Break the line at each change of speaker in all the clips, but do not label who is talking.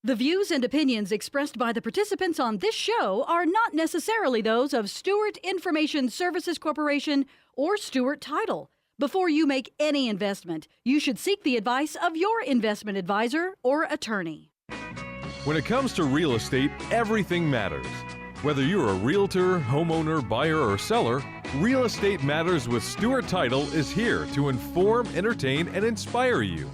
The views and opinions expressed by the participants on this show are not necessarily those of Stewart Information Services Corporation or Stewart Title. Before you make any investment, you should seek the advice of your investment advisor or attorney.
When it comes to real estate, everything matters. Whether you're a realtor, homeowner, buyer, or seller, Real Estate Matters with Stewart Title is here to inform, entertain, and inspire you.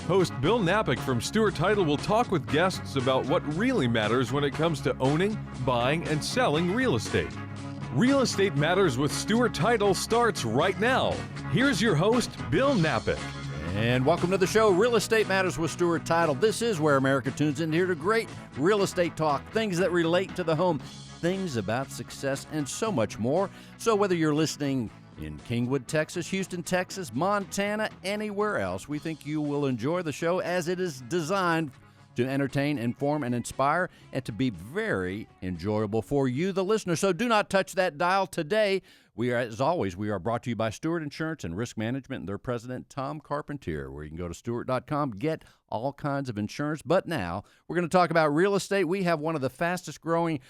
Host Bill Napick from Stewart Title will talk with guests about what really matters when it comes to owning, buying, and selling real estate. Real Estate Matters with Stewart Title starts right now. Here's your host, Bill Napick.
And welcome to the show, Real Estate Matters with Stewart Title. This is where America tunes in here to great real estate talk, things that relate to the home, things about success, and so much more. So whether you're listening in Kingwood, Texas, Houston, Texas, Montana, anywhere else, we think you will enjoy the show as it is designed to entertain, inform, and inspire, and to be very enjoyable for you, the listener. So do not touch that dial today. We are, as always, we are brought to you by Stewart Insurance and Risk Management and their president, Tom Carpentier, where you can go to Stewart.com, get all kinds of insurance. But now we're going to talk about real estate. We have one of the fastest growing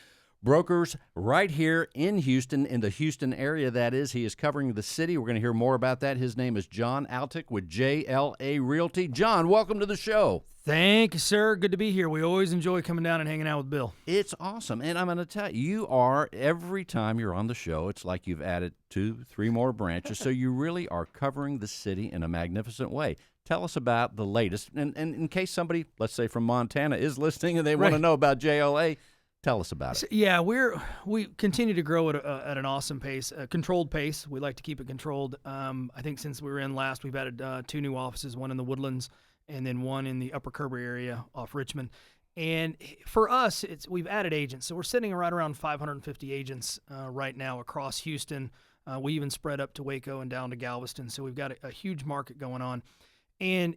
brokers right here in Houston, in the Houston area, that is. He is covering the city. We're going to hear more about that. His name is John Altic with JLA Realty. John, welcome to the show.
Thank you, sir. Good to be here. We always enjoy coming down and hanging out with Bill.
It's awesome. And I'm going to tell you, you are, every time you're on the show, it's like you've added 2-3 more branches. So you really are covering the city in a magnificent way. Tell us about the latest. And in case somebody, let's say from Montana, is listening and they want to know about JLA, tell us about it.
So, yeah, we continue to grow at an awesome pace, a controlled pace. We like to keep it controlled. I think since we were in last, we've added 2 new offices, one in the Woodlands and then one in the Upper Kerber area off Richmond. And for us, we've added agents. So we're sitting right around 550 agents right now across Houston. We even spread up to Waco and down to Galveston. So we've got a huge market going on. And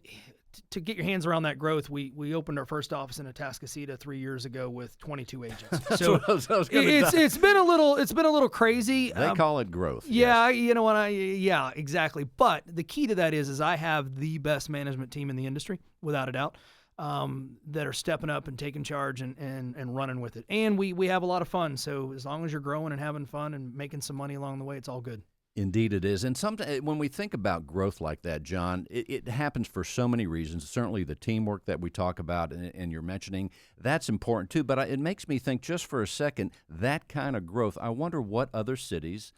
to get your hands around that growth, we opened our first office in Atascocita 3 years ago with 22 agents. So it's been a little crazy.
They call it growth.
Yeah,
yes.
You know what? Yeah, exactly. But the key to that is I have the best management team in the industry, without a doubt, that are stepping up and taking charge and running with it. And we have a lot of fun. So as long as you're growing and having fun and making some money along the way, it's all good.
Indeed it is. And sometimes when we think about growth like that, John, it happens for so many reasons. Certainly the teamwork that we talk about and you're mentioning, that's important too. But it makes me think just for a second, that kind of growth, I wonder what other cities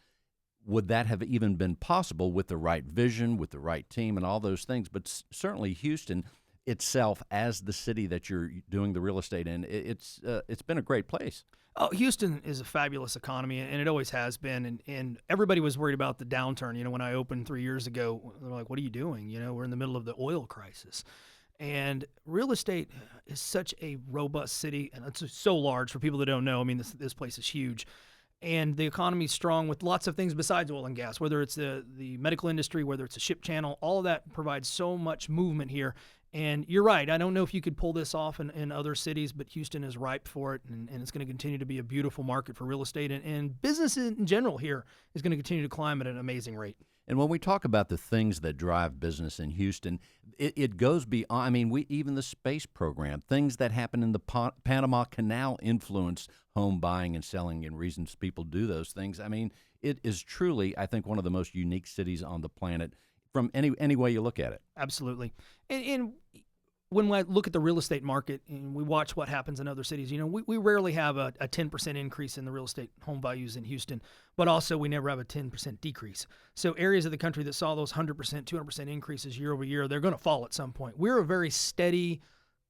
would that have even been possible with the right vision, with the right team and all those things. But certainly Houston itself, as the city that you're doing the real estate in, it's been a great place.
Oh, Houston is a fabulous economy, and it always has been. And everybody was worried about the downturn. You know, when I opened 3 years ago, they're like, "What are you doing?" You know, we're in the middle of the oil crisis, and real estate is such a robust city, and it's so large for people that don't know. I mean, this place is huge, and the economy is strong with lots of things besides oil and gas. Whether it's the medical industry, whether it's a ship channel, all of that provides so much movement here. And you're right. I don't know if you could pull this off in other cities, but Houston is ripe for it, and it's going to continue to be a beautiful market for real estate. And business in general here is going to continue to climb at an amazing rate.
And when we talk about the things that drive business in Houston, it goes beyond, I mean, even the space program, things that happen in the Panama Canal influence home buying and selling and reasons people do those things. I mean, it is truly, I think, one of the most unique cities on the planet from any way you look at it.
Absolutely. And when I look at the real estate market and we watch what happens in other cities, you know, we rarely have a 10% increase in the real estate home values in Houston, but also we never have a 10% decrease. So areas of the country that saw those 100%, 200% increases year over year, they're going to fall at some point. We're a very steady,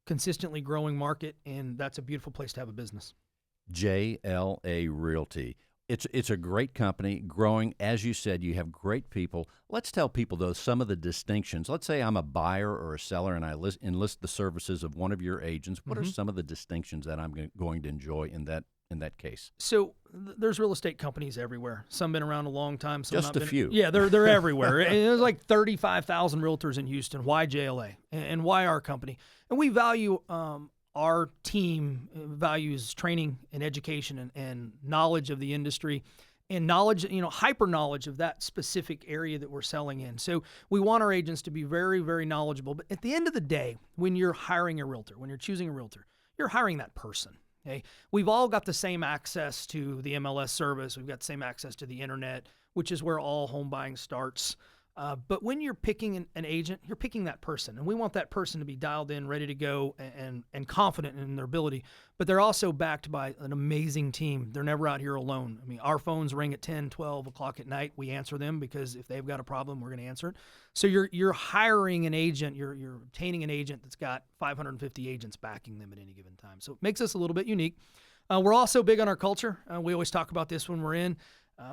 consistently growing market, and that's a beautiful place to have a business.
JLA Realty. It's a great company, growing. As you said, you have great people. Let's tell people, though, some of the distinctions. Let's say I'm a buyer or a seller and I enlist the services of one of your agents. What are some of the distinctions that I'm going to enjoy in that case?
So there's real estate companies everywhere. Some been around a long time. Some
just a few.
Yeah, they're everywhere. And there's like 35,000 realtors in Houston. Why JLA? And why our company? And we value our team values training and education and knowledge of the industry and knowledge, hyper knowledge of that specific area that we're selling in. So we want our agents to be very, very knowledgeable. But at the end of the day, when you're hiring a realtor, when you're choosing a realtor, you're hiring that person. Okay? We've all got the same access to the MLS service. We've got the same access to the internet, which is where all home buying starts. But when you're picking an agent, you're picking that person. And we want that person to be dialed in, ready to go, and confident in their ability. But they're also backed by an amazing team. They're never out here alone. I mean, our phones ring at 10, 12 o'clock at night. We answer them because if they've got a problem, we're going to answer it. So you're hiring an agent. You're obtaining an agent that's got 550 agents backing them at any given time. So it makes us a little bit unique. We're also big on our culture. We always talk about this when we're in.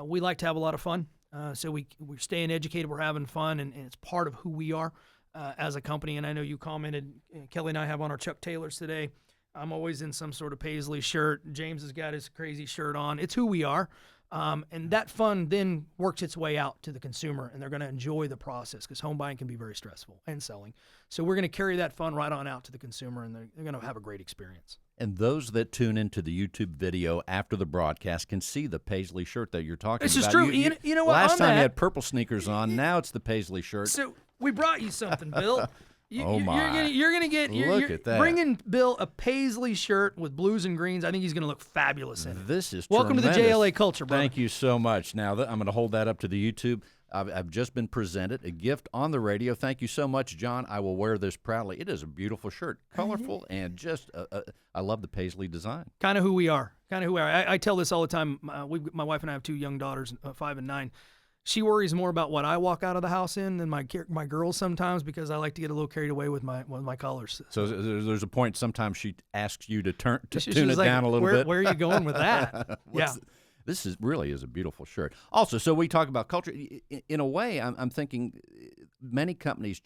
We like to have a lot of fun. So we're staying educated, we're having fun, and it's part of who we are as a company. And I know you commented, Kelly and I have on our Chuck Taylors today. I'm always in some sort of paisley shirt. James has got his crazy shirt on. It's who we are. And that fun then works its way out to the consumer, and they're going to enjoy the process because home buying can be very stressful and selling. So we're going to carry that fun right on out to the consumer, and they're going to have a great experience.
And those that tune into the YouTube video after the broadcast can see the paisley shirt that you're talking
This
about.
is true. You know what?
Last
on
time
that,
you had purple sneakers on. Now it's the paisley shirt.
So we brought you something, Bill.
Oh, my.
You're gonna get.
Look at that.
Bringing Bill a paisley shirt with blues and greens. I think he's gonna look fabulous in it.
This is
Welcome
tremendous.
to the JLA culture, brother.
Thank you so much. Now I'm going to hold that up to the YouTube. I've just been presented a gift on the radio. Thank you so much, John. I will wear this proudly. It is a beautiful shirt, colorful, and just I love the paisley design.
Kind of who we are. I tell this all the time. My wife and I have 2 young daughters, 5 and 9. She worries more about what I walk out of the house in than my girls sometimes because I like to get a little carried away with my colors.
So there's a point sometimes she asks you to tune it
like,
down a little bit.
Where are you going with that? Yeah.
This really is a beautiful shirt. Also, so we talk about culture. In a way, I'm thinking many companies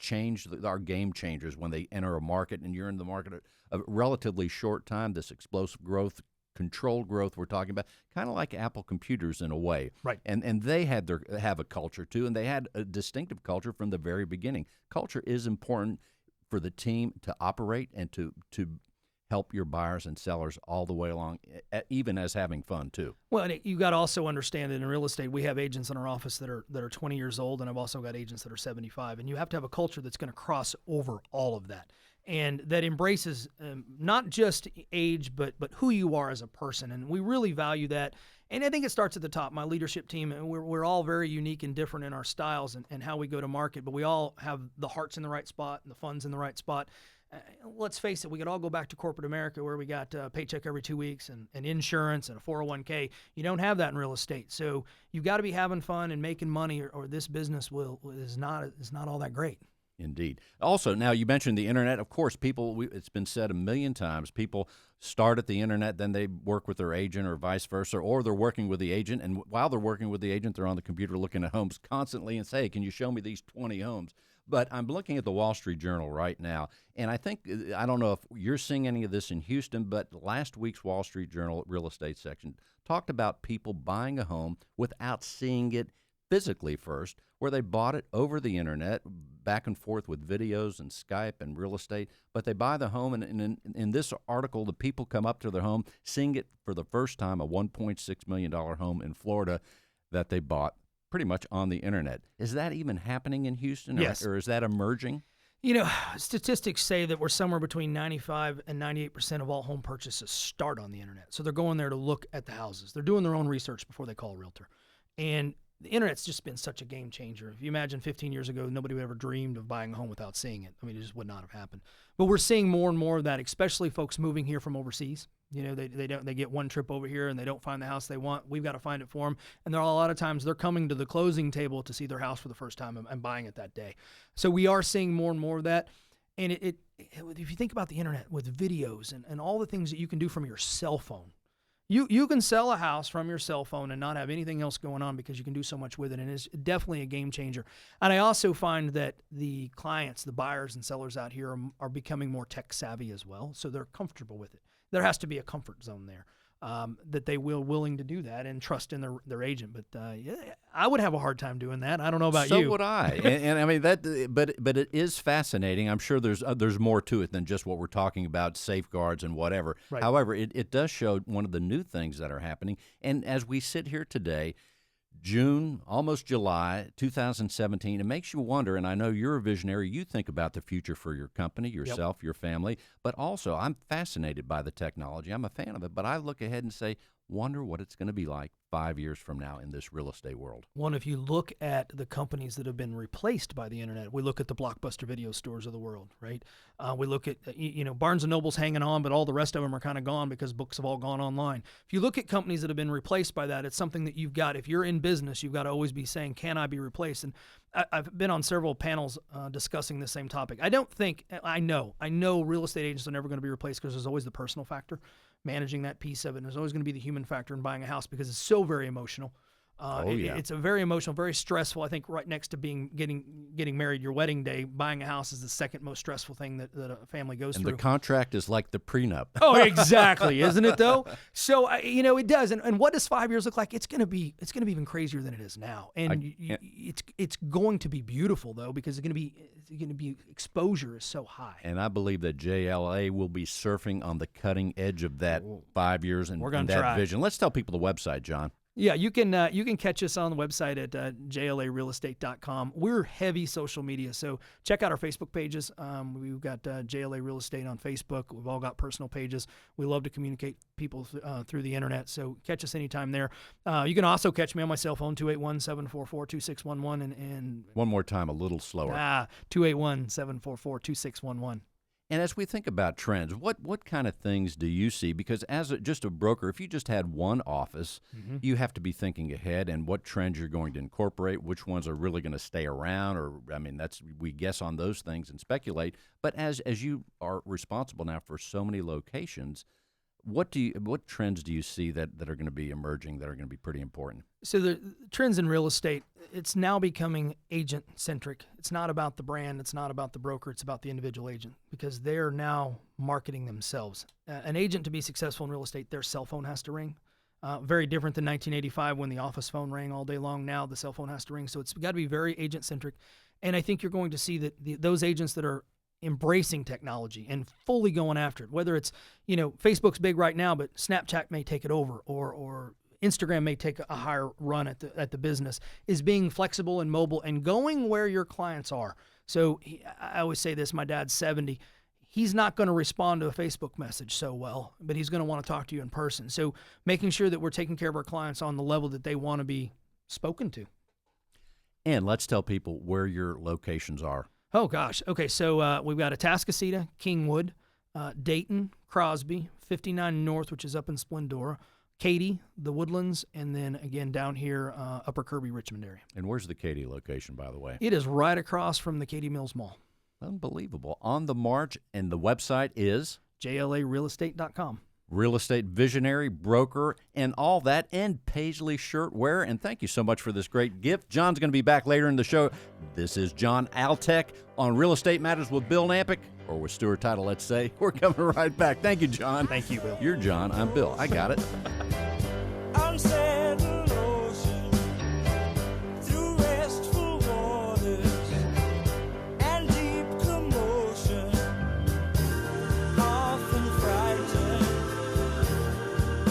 are game changers when they enter a market, and you're in the market at a relatively short time. This explosive growth, controlled growth we're talking about, kind of like Apple computers in a way.
Right.
And they have a culture too, and they had a distinctive culture from the very beginning. Culture is important for the team to operate and to help your buyers and sellers all the way along, even as having fun too.
Well, and you got to also understand that in real estate, we have agents in our office that are 20 years old, and I've also got agents that are 75. And you have to have a culture that's going to cross over all of that, and that embraces not just age, but who you are as a person. And we really value that. And I think it starts at the top. My leadership team, and we're all very unique and different in our styles and how we go to market, but we all have the hearts in the right spot and the funds in the right spot. Let's face it, we could all go back to corporate America where we got a paycheck every 2 weeks and insurance and a 401k. You don't have that in real estate. So you've got to be having fun and making money, or this business is not all that great.
Indeed. Also, now you mentioned the internet. Of course, it's been said a million times, people start at the internet, then they work with their agent or vice versa, or they're working with the agent. And while they're working with the agent, they're on the computer looking at homes constantly and say, hey, can you show me these 20 homes? But I'm looking at the Wall Street Journal right now, and I don't know if you're seeing any of this in Houston, but last week's Wall Street Journal real estate section talked about people buying a home without seeing it physically first, where they bought it over the internet, back and forth with videos and Skype and real estate, but they buy the home, and in this article, the people come up to their home, seeing it for the first time, a $1.6 million home in Florida that they bought pretty much on the internet. Is that even happening in Houston?
Yes.
Or is that emerging?
You know, statistics say that we're somewhere between 95 and 98% of all home purchases start on the internet. So they're going there to look at the houses. They're doing their own research before they call a realtor. And the internet's just been such a game changer. If you imagine 15 years ago, nobody would ever dreamed of buying a home without seeing it. I mean, it just would not have happened. But we're seeing more and more of that, especially folks moving here from overseas. You know, they get one trip over here and they don't find the house they want. We've got to find it for them. And there are a lot of times they're coming to the closing table to see their house for the first time and buying it that day. So we are seeing more and more of that. And if you think about the internet with videos and all the things that you can do from your cell phone, you can sell a house from your cell phone and not have anything else going on because you can do so much with it, and it's definitely a game changer. And I also find that the clients, the buyers and sellers out here are becoming more tech savvy as well, so they're comfortable with it. There has to be a comfort zone there that they willing to do that and trust in their agent. But yeah, I would have a hard time doing that. I don't know about you.
So would I. and I mean that, but it is fascinating. I'm sure there's more to it than just what we're talking about, safeguards and whatever.
Right.
However, it does show one of the new things that are happening. And as we sit here today, June, almost July 2017. It makes you wonder, and I know you're a visionary. You think about the future for your company, yourself, your family, but also I'm fascinated by the technology. I'm a fan of it, but I look ahead and say, wonder what it's going to be like 5 years from now in this real estate world.
One, if you look at the companies that have been replaced by the internet, we look at the Blockbuster video stores of the world, right? We look at, Barnes & Noble's hanging on, but all the rest of them are kind of gone because books have all gone online. If you look at companies that have been replaced by that, it's something that you've got, if you're in business, you've got to always be saying, can I be replaced? And I've been on several panels discussing the same topic. I know real estate agents are never going to be replaced because there's always the personal factor, managing that piece of it. And there's always going to be the human factor in buying a house because it's so very emotional. It's a very emotional, very stressful. I think right next to getting married, your wedding day, buying a house is the second most stressful thing that a family goes through.
And the contract is like the prenup.
Oh, exactly, isn't it though? So it does. And what does 5 years look like? It's going to be even crazier than it is now. And it's going to be beautiful though because it's going to be exposure is so high.
And I believe that JLA will be surfing on the cutting edge of that 5 years and that vision. Let's tell people the website, John.
Yeah, you can catch us on the website at JLARealestate.com. We're heavy social media, so check out our Facebook pages. We've got JLA Real Estate on Facebook. We've all got personal pages. We love to communicate people through the internet, so catch us anytime there. You can also catch me on my cell phone, 281-744-2611. And
one more time, a little slower.
281-744-2611.
And as we think about trends, what kind of things do you see? Because as just a broker, if you just had one office, you have to be thinking ahead and what trends you're going to incorporate, which ones are really going to stay around, we guess on those things and speculate. But as you are responsible now for so many locations, what trends do you see that are going to be emerging that are going to be pretty important?
So the trends in real estate, it's now becoming agent-centric. It's not about the brand. It's not about the broker. It's about the individual agent because they're now marketing themselves. An agent to be successful in real estate, their cell phone has to ring. Very different than 1985 when the office phone rang all day long. Now the cell phone has to ring. So it's got to be very agent-centric. And I think you're going to see that those agents that are embracing technology and fully going after it, whether it's, Facebook's big right now, but Snapchat may take it over or Instagram may take a higher run at the business, is being flexible and mobile and going where your clients are. So I always say this, my dad's 70. He's not going to respond to a Facebook message so well, but he's going to want to talk to you in person. So making sure that we're taking care of our clients on the level that they want to be spoken to.
And let's tell people where your locations are.
Oh, gosh. Okay, so we've got Atascocita, Kingwood, Dayton, Crosby, 59 North, which is up in Splendora, Katy, the Woodlands, and then again down here, Upper Kirby, Richmond area.
And where's the Katy location, by the way?
It is right across from the Katy Mills Mall.
Unbelievable. On the march, and the website is?
JLARealestate.com.
Real estate visionary, broker, and all that, and Paisley shirt wearer. And thank you so much for this great gift. John's going to be back later in the show. This is John Altec on Real Estate Matters with Bill Nampick, or with Stewart Title, let's say. We're coming right back. Thank you, John.
Thank you, Bill.
You're John. I'm Bill. I got it.
Unsettled ocean, through restful waters, and deep commotion, often frightened,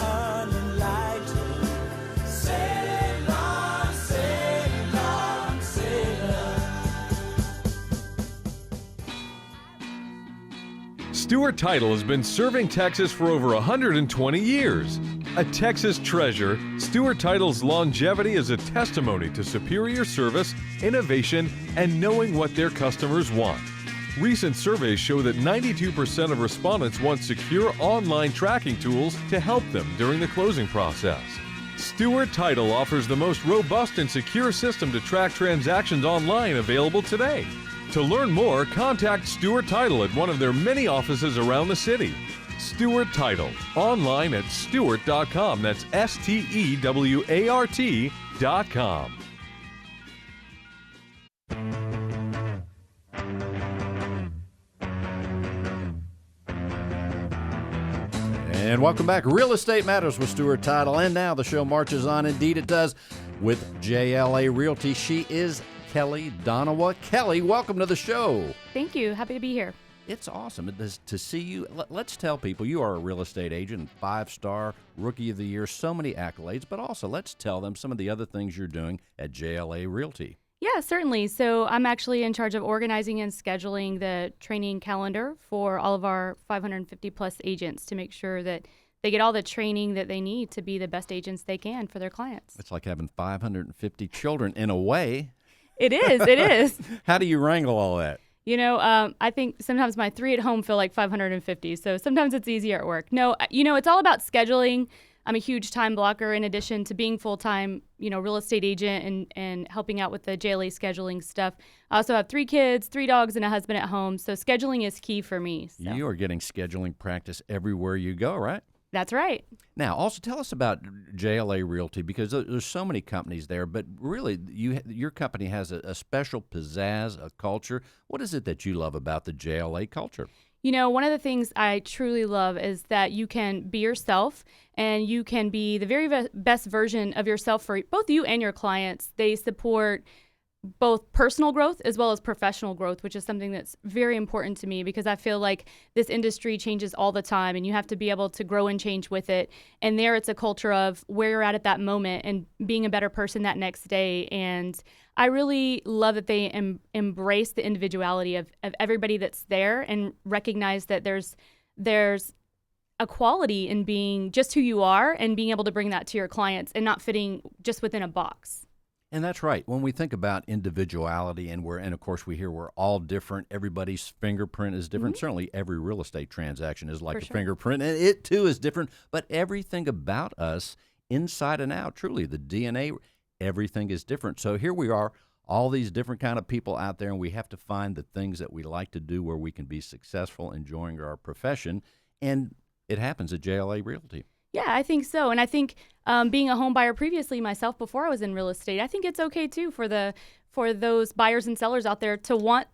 unenlightened. Sail on, sail on, sail on.
Stewart Title has been serving Texas for over 120 years. A Texas treasure, Stewart Title's longevity is a testimony to superior service, innovation, and knowing what their customers want. Recent surveys show that 92% of respondents want secure online tracking tools to help them during the closing process. Stewart Title offers the most robust and secure system to track transactions online available today. To learn more, contact Stewart Title at one of their many offices around the city. Stewart Title, online at stewart.com. That's STEWART.com.
And welcome back. Real Estate Matters with Stewart Title. And now the show marches on. Indeed, it does. With JLA Realty, she is Kelly Donawa. Kelly, welcome to the show.
Thank you. Happy to be here.
It's awesome to see you. Let's tell people you are a real estate agent, 5-star, Rookie of the Year, so many accolades, but also let's tell them some of the other things you're doing at JLA Realty.
Yeah, certainly. So I'm actually in charge of organizing and scheduling the training calendar for all of our 550 plus agents to make sure that they get all the training that they need to be the best agents they can for their clients.
It's like having 550 children in a way.
It is. It is.
How do you wrangle all that?
I think sometimes my 3 at home feel like 550. So sometimes it's easier at work. No, it's all about scheduling. I'm a huge time blocker in addition to being full-time, real estate agent and helping out with the JLA scheduling stuff. I also have 3 kids, 3 dogs, and a husband at home. So scheduling is key for me. So.
You are getting scheduling practice everywhere you go, right?
That's right.
Now, also tell us about JLA Realty, because there's so many companies there, but really your company has a special pizzazz, a culture. What is it that you love about the JLA culture?
One of the things I truly love is that you can be yourself and you can be the very best version of yourself for both you and your clients. They support both personal growth as well as professional growth, which is something that's very important to me because I feel like this industry changes all the time and you have to be able to grow and change with it. And there it's a culture of where you're at that moment and being a better person that next day. And I really love that they embrace the individuality of everybody that's there and recognize that there's a quality in being just who you are and being able to bring that to your clients and not fitting just within a box.
And that's right. When we think about individuality, and of course we hear we're all different. Everybody's fingerprint is different. Mm-hmm. Certainly, every real estate transaction is like a fingerprint, and it too is different. But everything about us, inside and out, truly the DNA, everything is different. So here we are, all these different kind of people out there, and we have to find the things that we like to do where we can be successful, enjoying our profession, and it happens at JLA Realty.
Yeah, I think so. And I think being a home buyer previously myself before I was in real estate, I think it's okay too for those buyers and sellers out there to want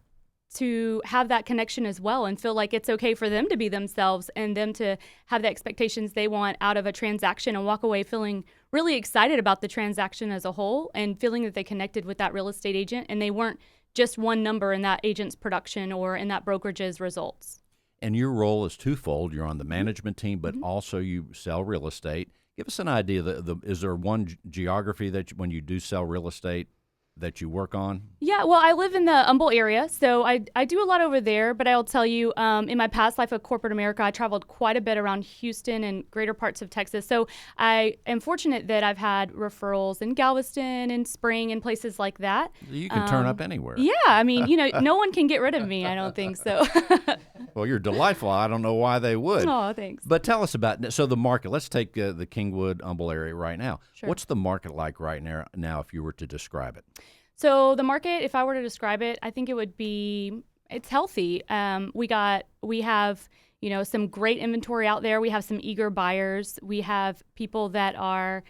to have that connection as well and feel like it's okay for them to be themselves and them to have the expectations they want out of a transaction and walk away feeling really excited about the transaction as a whole and feeling that they connected with that real estate agent and they weren't just one number in that agent's production or in that brokerage's results.
And your role is twofold. You're on the management team, but also you sell real estate. Give us an idea. Is there one geography that when you do sell real estate that you work on?
Yeah, well, I live in the Humble area, so I do a lot over there. But I'll tell you, in my past life of corporate America, I traveled quite a bit around Houston and greater parts of Texas. So I am fortunate that I've had referrals in Galveston and Spring and places like that.
You can turn up anywhere.
Yeah, I mean, no one can get rid of me. I don't think so.
Well, you're delightful. I don't know why they would.
Oh, thanks.
But tell us about the market. Let's take the Kingwood, Humble area right now.
Sure.
What's the market like right now if you were to describe it?
So the market, if I were to describe it, I think it's healthy. We have, some great inventory out there. We have some eager buyers. We have people that are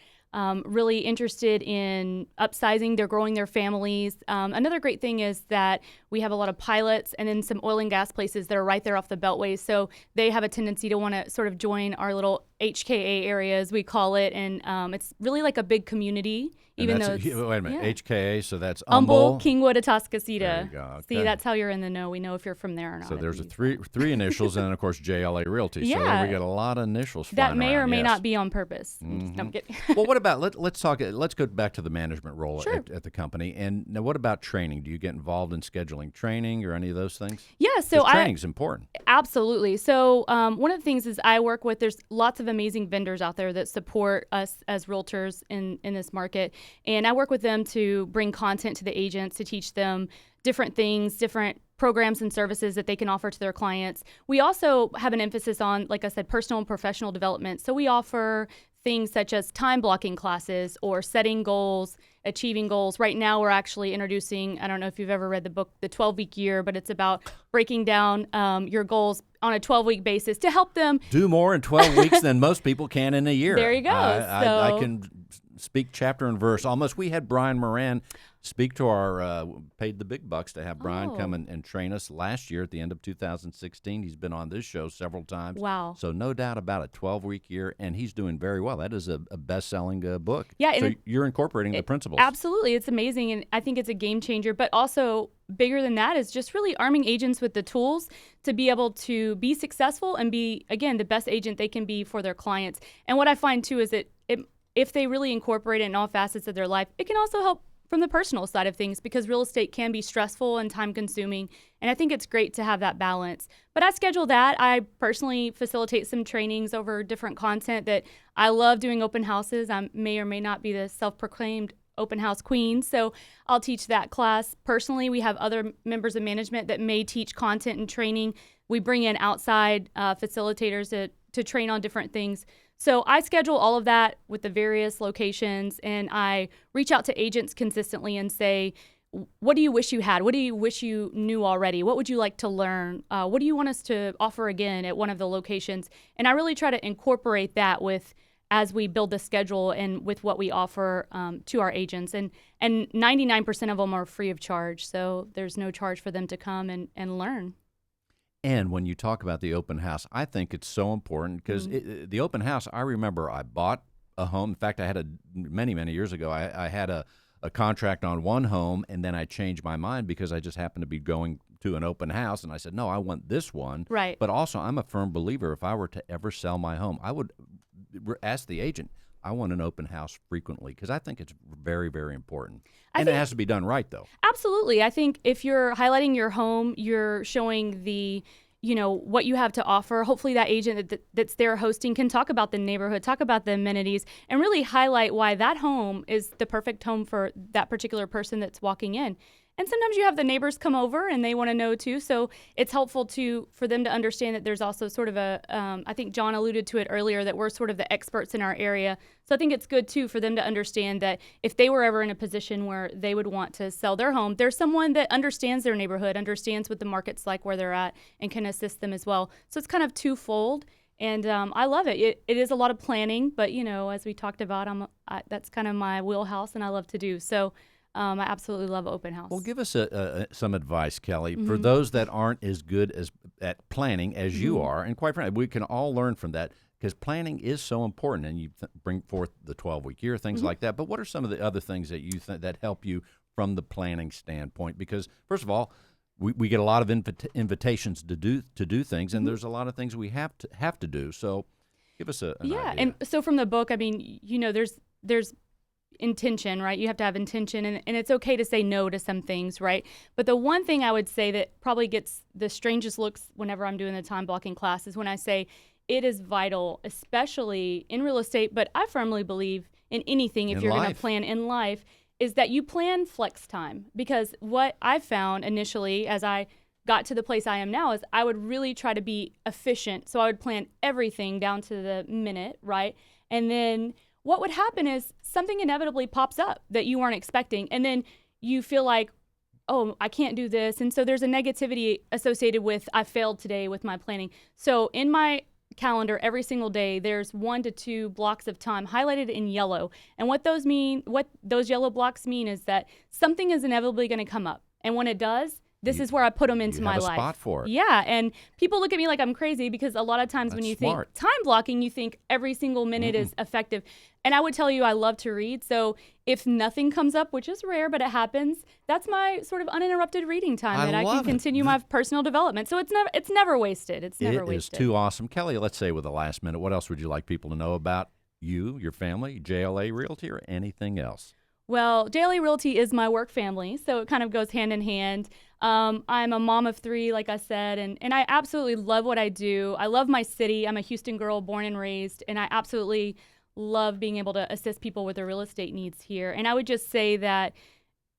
really interested in upsizing. They're growing their families. Another great thing is that we have a lot of pilots and then some oil and gas places that are right there off the beltway. So they have a tendency to want to sort of join our little HKA area, as we call it. And it's really like a big community. Even though
wait a minute,
yeah.
HKA, so that's
Humble, Kingwood, Atascocita.
There you go. Okay.
See, that's how you're in the know. We know if you're from there or not.
So there's three initials, and then of course JLA Realty.
Yeah.
So there we got a lot of initials.
That may
around.
or may
Yes.
not be on purpose.
Mm-hmm.
I'm kidding.
Well, what about let's go back to the management role
Sure.
at the company. And now, what about training? Do you get involved in scheduling training or any of those things?
Yeah, so
training's important.
Absolutely. So one of the things is I work with, there's lots of amazing vendors out there that support us as realtors in this market. And I work with them to bring content to the agents, to teach them different things, different programs and services that they can offer to their clients. We also have an emphasis on, like I said, personal and professional development. So we offer things such as time blocking classes or setting goals, achieving goals. Right now we're actually introducing, I don't know if you've ever read the book, The 12-Week Year, but it's about breaking down your goals on a 12-week basis to help them
do more in 12 weeks than most people can in a year.
There you go.
I can speak chapter and verse almost. We had Brian Moran speak to our, paid the big bucks to have Brian come and train us last year at the end of 2016. He's been on this show several times.
Wow.
So no doubt about a 12-week year, and he's doing very well. That is a best-selling book.
Yeah.
So you're incorporating the principles.
Absolutely. It's amazing, and I think it's a game changer. But also, bigger than that is just really arming agents with the tools to be able to be successful and be, again, the best agent they can be for their clients. And what I find too is that if they really incorporate it in all facets of their life, it can also help from the personal side of things, because real estate can be stressful and time consuming. And I think it's great to have that balance. But I schedule that. I personally facilitate some trainings over different content that I love doing open houses. I may or may not be the self-proclaimed open house queen, so I'll teach that class. Personally, we have other members of management that may teach content and training. We bring in outside facilitators to train on different things. So I schedule all of that with the various locations, and I reach out to agents consistently and say, what do you wish you had? What do you wish you knew already? What would you like to learn? What do you want us to offer again at one of the locations? And I really try to incorporate that as we build the schedule and with what we offer to our agents. And 99% of them are free of charge, so there's no charge for them to come and learn.
And when you talk about the open house, I think it's so important because the open house, I remember I bought a home. In fact, I had many, many years ago, I had a contract on one home, and then I changed my mind because I just happened to be going to an open house, and I said, no, I want this one.
Right.
But also, I'm a firm believer, if I were to ever sell my home, I would ask the agent, I want an open house frequently, because I think it's very, very important. And it has to be done right, though.
Absolutely. I think if you're highlighting your home, you're showing what you have to offer. Hopefully that agent that's there hosting can talk about the neighborhood, talk about the amenities, and really highlight why that home is the perfect home for that particular person that's walking in. And sometimes you have the neighbors come over and they want to know too. So it's helpful for them to understand that there's also sort of I think John alluded to it earlier, that we're sort of the experts in our area. So I think it's good too for them to understand that if they were ever in a position where they would want to sell their home, there's someone that understands their neighborhood, understands what the market's like where they're at, and can assist them as well. So it's kind of twofold. And I love it. It is a lot of planning, but as we talked about, that's kind of my wheelhouse and I love to do. So I absolutely love open house.
Well, give us some advice, Kelly, for those that aren't as good at planning as you are. And quite frankly, we can all learn from that, because planning is so important. And you bring forth the 12-week year, things like that. But what are some of the other things that you think that help you from the planning standpoint? Because, first of all, we get a lot of invitations to do things, and there's a lot of things we have to do. So give us an idea.
And so from the book, I mean, there's intention, right? You have to have intention, and it's okay to say no to some things, right? But the one thing I would say that probably gets the strangest looks whenever I'm doing the time blocking class is when I say it is vital, especially in real estate, but I firmly believe in anything, if you're going to plan in life, is that you plan flex time. Because what I found initially as I got to the place I am now is I would really try to be efficient. So I would plan everything down to the minute, right? And then what would happen is something inevitably pops up that you weren't expecting. And then you feel like, oh, I can't do this. And so there's a negativity associated with, I failed today with my planning. So in my calendar, every single day, there's 1 to 2 blocks of time highlighted in yellow. And what those yellow blocks mean is that something is inevitably going to come up. And when it does, this is where I put them into my life.
You have a spot for it.
Yeah, and people look at me like I'm crazy, because a lot of times when you think time blocking, you think every single minute is effective. And I would tell you I love to read, so if nothing comes up, which is rare, but it happens, that's my sort of uninterrupted reading time that I can continue my personal development. So it's never wasted. It's never wasted.
It is too awesome. Kelly, let's say with the last minute, what else would you like people to know about you, your family, JLA Realty, or anything else?
Well, JLA Realty is my work family, so it kind of goes hand in hand. I'm a mom of 3, like I said, and I absolutely love what I do. I love my city. I'm a Houston girl, born and raised, and I absolutely love being able to assist people with their real estate needs here. And I would just say that,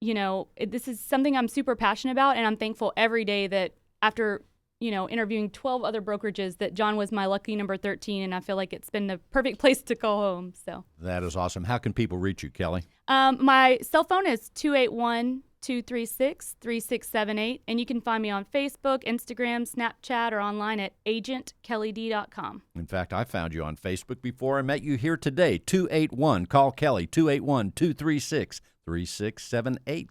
this is something I'm super passionate about, and I'm thankful every day that after interviewing 12 other brokerages, that John was my lucky number 13, and I feel like it's been the perfect place to call home. So
that is awesome. How can people reach you, Kelly?
My cell phone is 281-236-3678, and you can find me on Facebook, Instagram, Snapchat, or online at agentkellyd.com.
In fact, I found you on Facebook before I met you here today. 281, call Kelly, 281-236-3678.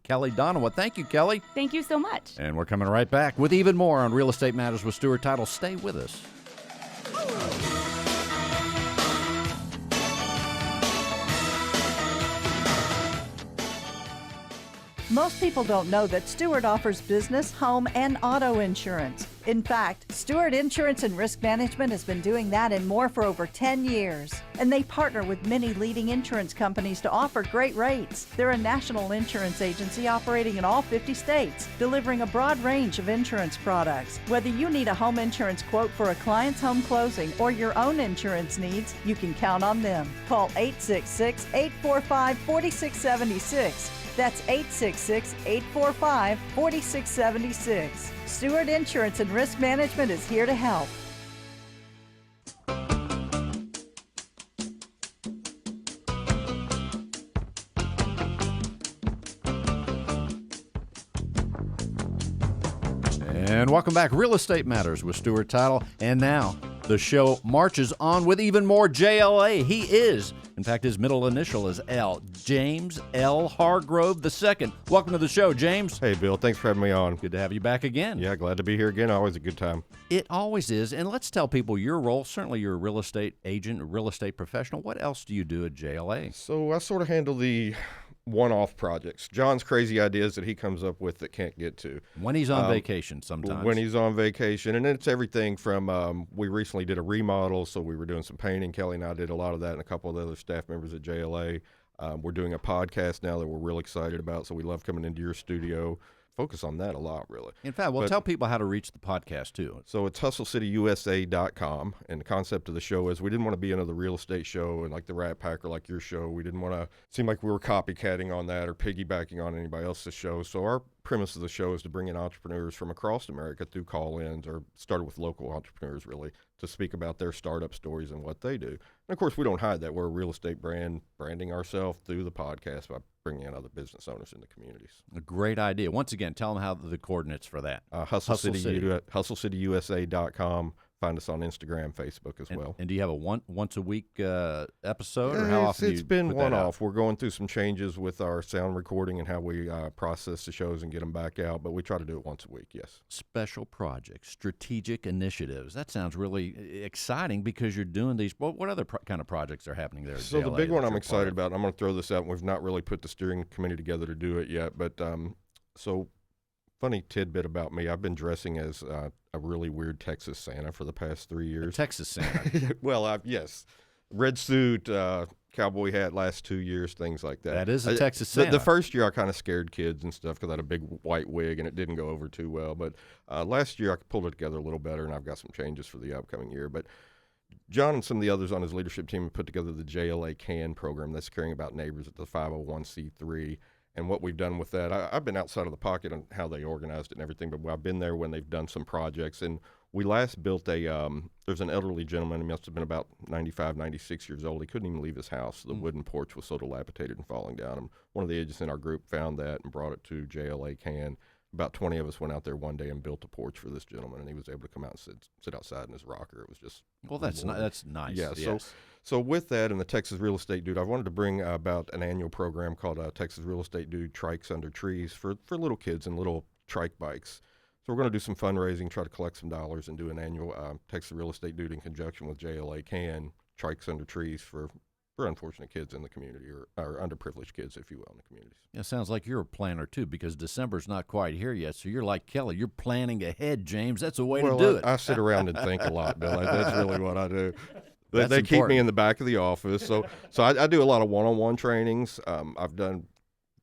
Kelly Donawa. Thank you, Kelly.
Thank you so much.
And we're coming right back with even more on Real Estate Matters with Stewart Title. Stay with us.
Most people don't know that Stewart offers business, home, and auto insurance. In fact, Stewart Insurance and Risk Management has been doing that and more for over 10 years. And they partner with many leading insurance companies to offer great rates. They're a national insurance agency operating in all 50 states, delivering a broad range of insurance products. Whether you need a home insurance quote for a client's home closing or your own insurance needs, you can count on them. Call 866-845-4676. That's 866-845-4676. Stewart Insurance and Risk Management is here to help.
And welcome back. Real Estate Matters with Stewart Title. And now the show marches on with even more JLA. He is, in fact, his middle initial is L. James L. Hargrove II. Welcome to the show, James.
Hey, Bill. Thanks for having me on.
Good to have you back again.
Yeah, glad to be here again. Always a good time.
It always is. And let's tell people your role. Certainly you're a real estate agent, a real estate professional. What else do you do at JLA?
So I sort of handle the one-off projects. John's crazy ideas that he comes up with that can't get to.
When he's on vacation sometimes.
When he's on vacation. And it's everything from, we recently did a remodel, so we were doing some painting. Kelly and I did a lot of that and a couple of the other staff members at JLA. We're doing a podcast now that we're real excited about, so we love coming into your studio. Focus on that a lot, really.
In fact, tell people how to reach the podcast, too.
So it's hustleCityUSA.com, and the concept of the show is we didn't want to be another real estate show and like the Rat Pack or like your show. We didn't want to seem like we were copycatting on that or piggybacking on anybody else's show. So our premise of the show is to bring in entrepreneurs from across America through call-ins, or started with local entrepreneurs, really, to speak about their startup stories and what they do. And, of course, we don't hide that. We're a real estate brand, branding ourselves through the podcast by bringing in other business owners in the communities.
A great idea. Once again, tell them how the coordinates for that.
HustleCityUSA.com. Find us on Instagram, Facebook as well.
And do you have a once a week episode, or how often?
It's been one off. We're going through some changes with our sound recording and how we process the shows and get them back out, but we try to do it once a week. Yes.
Special projects, strategic initiatives. That sounds really exciting because you're doing these. What other kind of projects are happening there?
So the big one I'm excited about, and I'm going to throw this out, and we've not really put the steering committee together to do it yet, but so funny tidbit about me, I've been dressing as a really weird Texas Santa for the past 3 years.
A Texas Santa?
Well, yes. Red suit, cowboy hat last 2 years, things like that.
That is a Texas Santa.
The first year I kind of scared kids and stuff because I had a big white wig and it didn't go over too well. But last year I pulled it together a little better, and I've got some changes for the upcoming year. But John and some of the others on his leadership team have put together the JLA CAN program that's caring about neighbors at the 501c3. And what we've done with that, I've been outside of the pocket on how they organized it and everything, but I've been there when they've done some projects. And we last built there's an elderly gentleman, he must have been about 95, 96 years old. He couldn't even leave his house. The wooden porch was so dilapidated and falling down. And one of the agents in our group found that and brought it to JLA CAN. About 20 of us went out there one day and built a porch for this gentleman, and he was able to come out and sit outside in his rocker. It was just
that's nice.
Yeah.
Yes.
So with that and the Texas Real Estate Dude, I wanted to bring about an annual program called Texas Real Estate Dude Trikes Under Trees for little kids and little trike bikes. So we're going to do some fundraising, try to collect some dollars, and do an annual Texas Real Estate Dude in conjunction with JLA CAN Trikes Under Trees for unfortunate kids in the community, or underprivileged kids, if you will, in the communities.
Yeah, sounds like you're a planner, too, because December's not quite here yet. So you're like Kelly. You're planning ahead, James. That's a way to do it.
I sit around and think a lot, Bill. That's really what I do.
That's
they keep me
important.
in the back of the office. So I do a lot of one-on-one trainings. I've done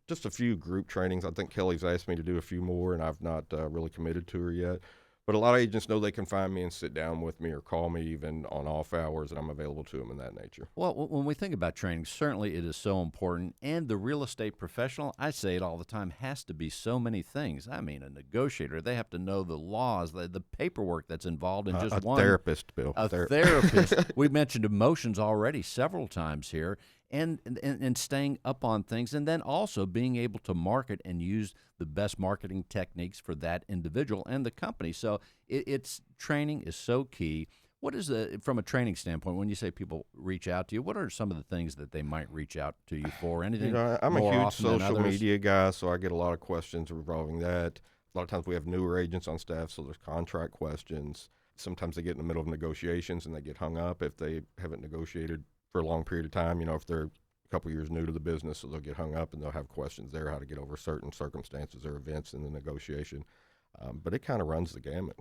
just a few group trainings. I think Kelly's asked me to do a few more, and I've not really committed to her yet. But a lot of agents know they can find me and sit down with me or call me even on off hours, and I'm available to them in that nature.
Well, when we think about training, certainly it is so important. And the real estate professional, I say it all the time, has to be so many things. I mean, a negotiator, they have to know the laws, the paperwork that's involved in just one.
A therapist, Bill.
A therapist. We've mentioned emotions already several times here. And staying up on things, and then also being able to market and use the best marketing techniques for that individual and the company. So it's training is so key. What is from a training standpoint, when you say people reach out to you, what are some of the things that they might reach out to you for? Anything?
I'm
more
a huge
often than
social
others?
media guy, so I get a lot of questions revolving that. A lot of times we have newer agents on staff, so there's contract questions. Sometimes they get in the middle of negotiations and they get hung up if they haven't negotiated for a long period of time. If they're couple years new to the business, so they'll get hung up and they'll have questions there how to get over certain circumstances or events in the negotiation. But it kind of runs the gamut.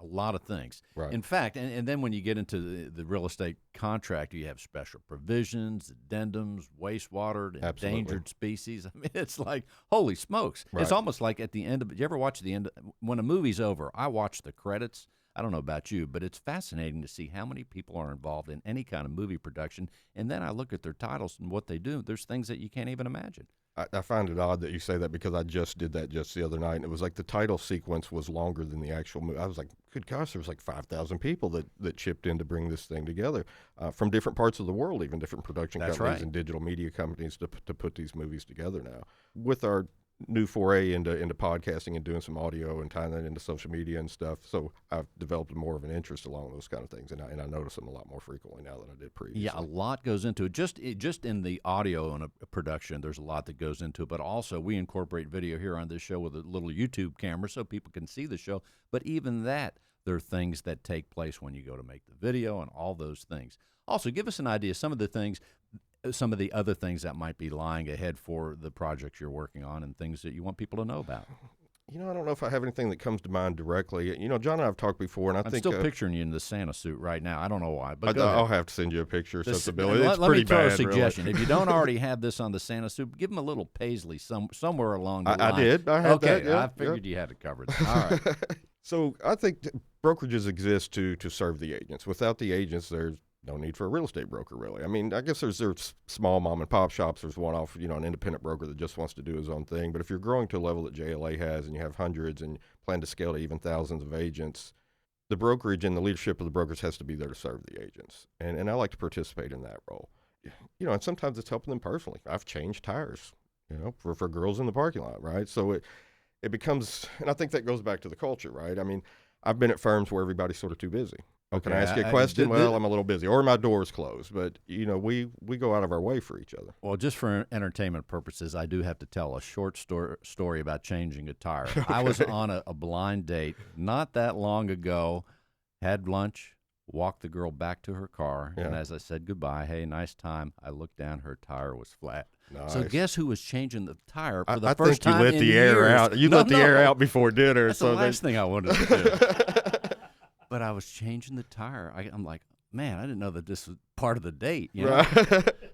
A lot of things.
Right.
In fact, and then when you get into the real estate contract, you have special provisions, addendums, wastewater,
Absolutely.
endangered species. I mean, it's like, holy smokes.
Right.
It's almost like at the end of it. You ever watch the end? When a movie's over, I watch the credits. I don't know about you, but it's fascinating to see how many people are involved in any kind of movie production. And then I look at their titles and what they do. There's things that you can't even imagine.
I find it odd that you say that because I just did that just the other night, and it was like the title sequence was longer than the actual movie. I was like, good gosh, there was like 5,000 people that chipped in to bring this thing together from different parts of the world, even different production
That's
companies
right.
and digital media companies to put these movies together now. With our new foray into podcasting and doing some audio and tying that into social media and stuff, so I've developed more of an interest along those kind of things, and I notice them a lot more frequently now than I did previously.
Yeah, a lot goes into it. Just in the audio and a production, there's a lot that goes into it. But also, we incorporate video here on this show with a little YouTube camera so people can see the show. But even that, there are things that take place when you go to make the video and all those things. Also, give us an idea some of the other things that might be lying ahead for the projects you're working on and things that you want people to know about.
I don't know if I have anything that comes to mind directly. John and I have talked before, and
I'm
think
still picturing you in the Santa suit right now. I don't know why, but go
I'll
ahead.
have to send you a picture.
This-
Sensibility.
let,
It's
let
pretty
me throw
bad,
a suggestion.
Really.
If you don't already have this on the Santa suit, give them a little paisley somewhere along the line.
I did. I had
okay,
that. Yeah,
I figured you had it covered. All right.
So I think brokerages exist to serve the agents. Without the agents, there's no need for a real estate broker, really. I mean, I guess there's small mom and pop shops. There's one-off, an independent broker that just wants to do his own thing. But if you're growing to a level that JLA has and you have hundreds and plan to scale to even thousands of agents, the brokerage and the leadership of the brokers has to be there to serve the agents. And I like to participate in that role. And sometimes it's helping them personally. I've changed tires, for girls in the parking lot, right? So it becomes, and I think that goes back to the culture, right? I mean, I've been at firms where everybody's sort of too busy. Can I ask you a question? Well, I'm a little busy, or my door's closed. But we go out of our way for each other.
Well, just for entertainment purposes, I do have to tell a short story about changing a tire.
Okay.
I was on a blind date not that long ago, had lunch, walked the girl back to her car, and as I said goodbye, hey, nice time, I looked down, her tire was flat.
Nice.
So guess who was changing the tire for the
I
first
think
time
you let
in
the air
years?
out. You let the air out before dinner.
That's
so
the last thing I wanted to do. But I was changing the tire. I'm like, man, I didn't know that this was part of the date.
Right.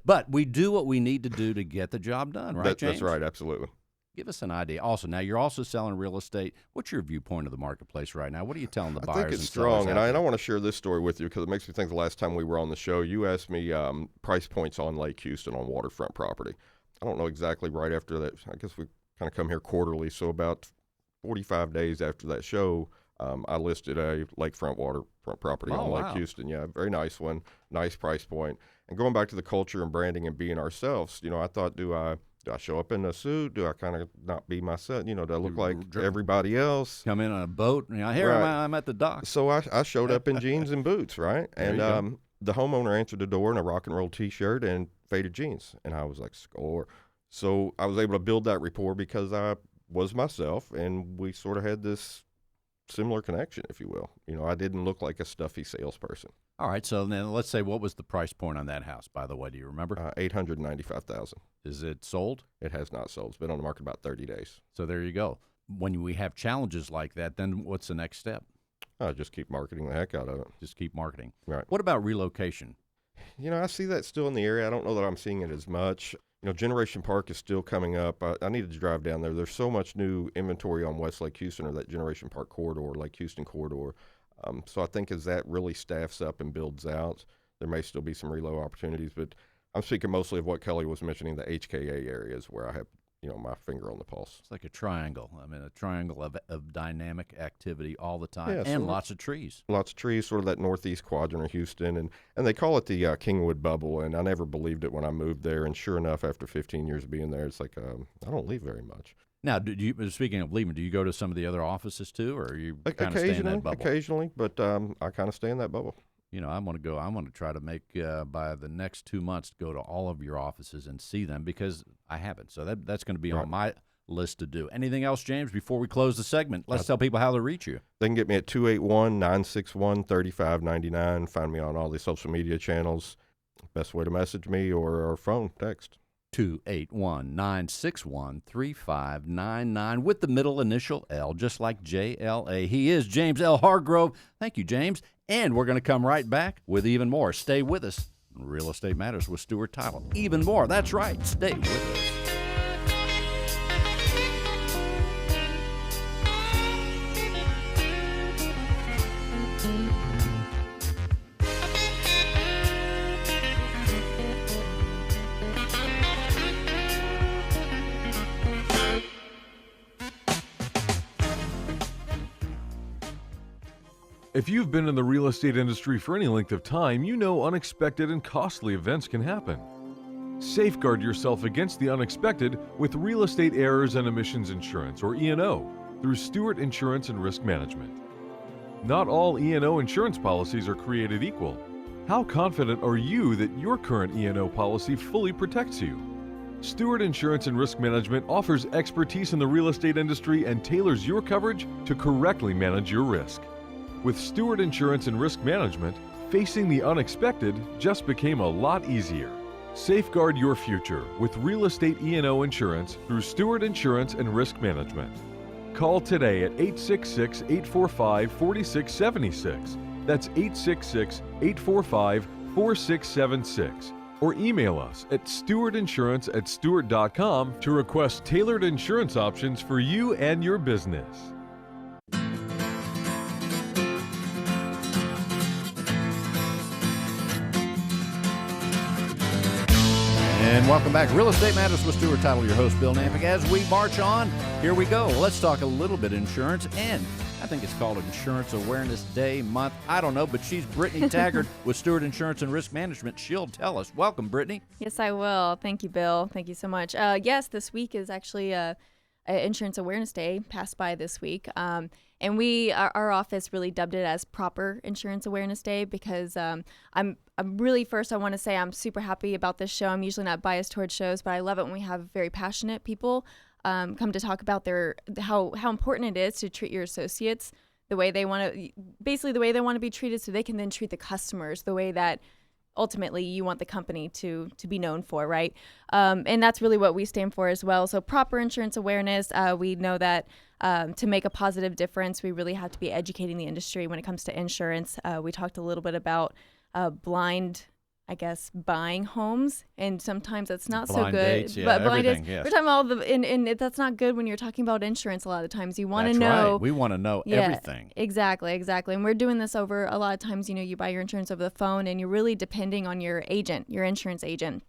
But we do what we need to do to get the job done, right, James?
That's right, absolutely.
Give us an idea. Also, now you're also selling real estate. What's your viewpoint of the marketplace right now? What are you telling the buyers?
I think it's
and
strong,
sellers
and
out
I
there?
want to share this story with you because it makes me think the last time we were on the show, you asked me price points on Lake Houston on waterfront property. I don't know exactly right after that. I guess we kind of come here quarterly, so about 45 days after that show, I listed a lakefront waterfront property on Lake Houston. Yeah, very nice one, nice price point. And going back to the culture and branding and being ourselves, I thought, do I show up in a suit? Do I kind of not be myself? Do I look like everybody else?
Come in on a boat. Here I'm at the dock.
So I showed up in jeans and boots, right? And the homeowner answered the door in a rock and roll T-shirt and faded jeans. And I was like, score. So I was able to build that rapport because I was myself, and we sort of had this similar connection, if you will. I didn't look like a stuffy salesperson.
All right, so then let's say, what was the price point on that house, by the way? Do you remember?
$895,000.
Is it sold?
It has not sold. It's been on the market about 30 days.
So there you go. When we have challenges like that, then what's the next step?
Just keep marketing the heck out of it.
Just keep marketing.
Right.
What about relocation?
I see that still in the area. I don't know that I'm seeing it as much. Generation Park is still coming up. I needed to drive down there. There's so much new inventory on West Lake Houston, or that Generation Park corridor, Lake Houston corridor. So I think as that really staffs up and builds out, there may still be some reload opportunities. But I'm speaking mostly of what Kelly was mentioning, the HKA areas where I have, my finger on the pulse.
It's like a triangle. I mean, a triangle of dynamic activity all the time,
Yeah,
and
so
lots of trees.
Lots of trees, sort of that northeast quadrant of Houston. And they call it the Kingwood bubble, and I never believed it when I moved there. And sure enough, after 15 years of being there, it's like I don't leave very much.
Now, speaking of leaving, do you go to some of the other offices too, or are you kind of stay in that bubble?
Occasionally, but I kind of stay in that bubble.
I want to go. I want to try to make by the next 2 months go to all of your offices and see them because I haven't. So that's going to be on my list to do. Anything else, James, before we close the segment? Let's tell people how to reach you.
They can get me at 281-961-3599. Find me on all the social media channels. Best way to message me or phone, text.
281-961-3599 with the middle initial L, just like JLA. He is James L. Hargrove. Thank you, James. And we're going to come right back with even more. Stay with us. Real Estate Matters with Stewart Title. Even more. That's right. Stay with us.
If you've been in the real estate industry for any length of time, you know unexpected and costly events can happen. Safeguard yourself against the unexpected with Real Estate Errors and Omissions Insurance, or E&O, through Stewart Insurance and Risk Management. Not all E&O insurance policies are created equal. How confident are you that your current E&O policy fully protects you? Stewart Insurance and Risk Management offers expertise in the real estate industry and tailors your coverage to correctly manage your risk. With Stewart Insurance and Risk Management, facing the unexpected just became a lot easier. Safeguard your future with real estate E&O insurance through Stewart Insurance and Risk Management. Call today at 866-845-4676. That's 866-845-4676. Or email us at stewartinsurance@stewart.com to request tailored insurance options for you and your business.
And welcome back. Real Estate Matters with Stewart Title, your host, Bill Nampick. As we march on, here we go. Let's talk a little bit insurance, and I think it's called Insurance Awareness Day month. I don't know, but she's Brittany Taggart with Stewart Insurance and Risk Management. She'll tell us. Welcome, Brittany.
Yes, I will. Thank you, Bill. Thank you so much. Yes, this week is actually Insurance Awareness Day, passed by this week. And our office really dubbed it as Proper Insurance Awareness Day because I'm really, first I want to say I'm super happy about this show. I'm usually not biased towards shows, but I love it when we have very passionate people come to talk about how important it is to treat your associates the way they want to, basically the way they want to be treated, so they can then treat the customers the way that ultimately you want the company to be known for, right? And that's really what we stand for as well. So proper insurance awareness, we know that to make a positive difference, we really have to be educating the industry when it comes to insurance. We talked a little bit about blind, I guess, buying homes, and sometimes that's not so good.
Dates, yeah,
but blind dates,
yes.
we're talking about and that's not good when you're talking about insurance. A lot of times, you want to
That's
know.
right. We want to know everything.
Exactly. And we're doing this over a lot of times. You buy your insurance over the phone, and you're really depending on your agent, your insurance agent.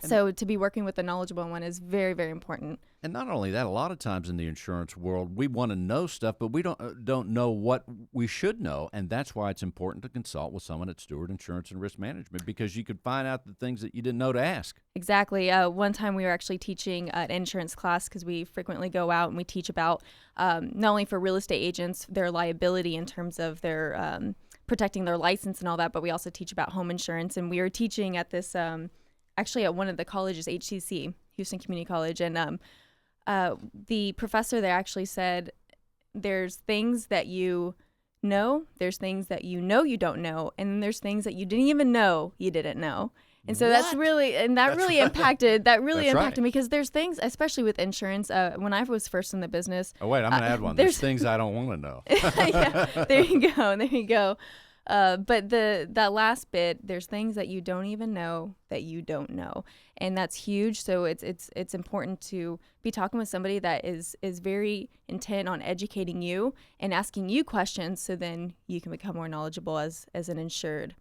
So to be working with a knowledgeable one is very, very important.
And not only that, a lot of times in the insurance world, we want to know stuff, but we don't know what we should know, and that's why it's important to consult with someone at Stewart Insurance and Risk Management, because you could find out the things that you didn't know to ask.
Exactly. One time we were actually teaching an insurance class, because we frequently go out and we teach about not only for real estate agents, their liability in terms of their protecting their license and all that, but we also teach about home insurance. And we were teaching at this actually at one of the colleges, HCC, Houston Community College, and the professor there actually said there's things that you know, there's things that you know you don't know, and then there's things that you didn't even know you didn't know. And so that really impacted me, because there's things, especially with insurance, when I was first in the business.
Oh, wait, I'm going to add one. There's things I don't want to know.
Yeah, there you go. But that last bit, there's things that you don't even know that you don't know, and that's huge. So it's important to be talking with somebody that is very intent on educating you and asking you questions, so then you can become more knowledgeable as an insured.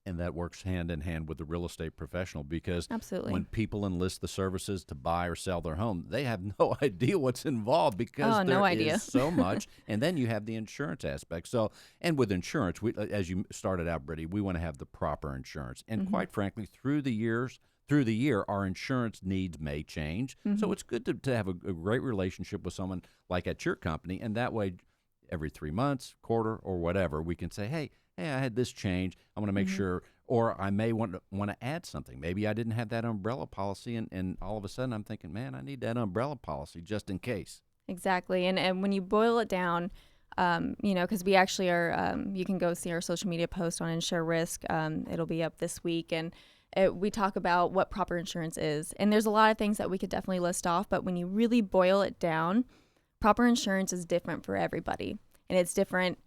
And that works hand in hand with the real estate professional, because
Absolutely.
When people enlist the services to buy or sell their home, they have no idea what's involved, because there is so much. And then you have the insurance aspect. So, and with insurance, we, as you started out, Brittany, we want to have the proper insurance. And quite frankly, through the year, our insurance needs may change. So it's good to have a great relationship with someone like at your company, and that way, every 3 months, quarter, or whatever, we can say, hey, I had this change. I want to make sure, or I may want to add something. Maybe I didn't have that umbrella policy, and all of a sudden I'm thinking, man, I need that umbrella policy just in case.
Exactly. And when you boil it down, because we actually are, you can go see our social media post on Insure Risk. It'll be up this week. And we talk about what proper insurance is. And there's a lot of things that we could definitely list off, but when you really boil it down, proper insurance is different for everybody, and it's different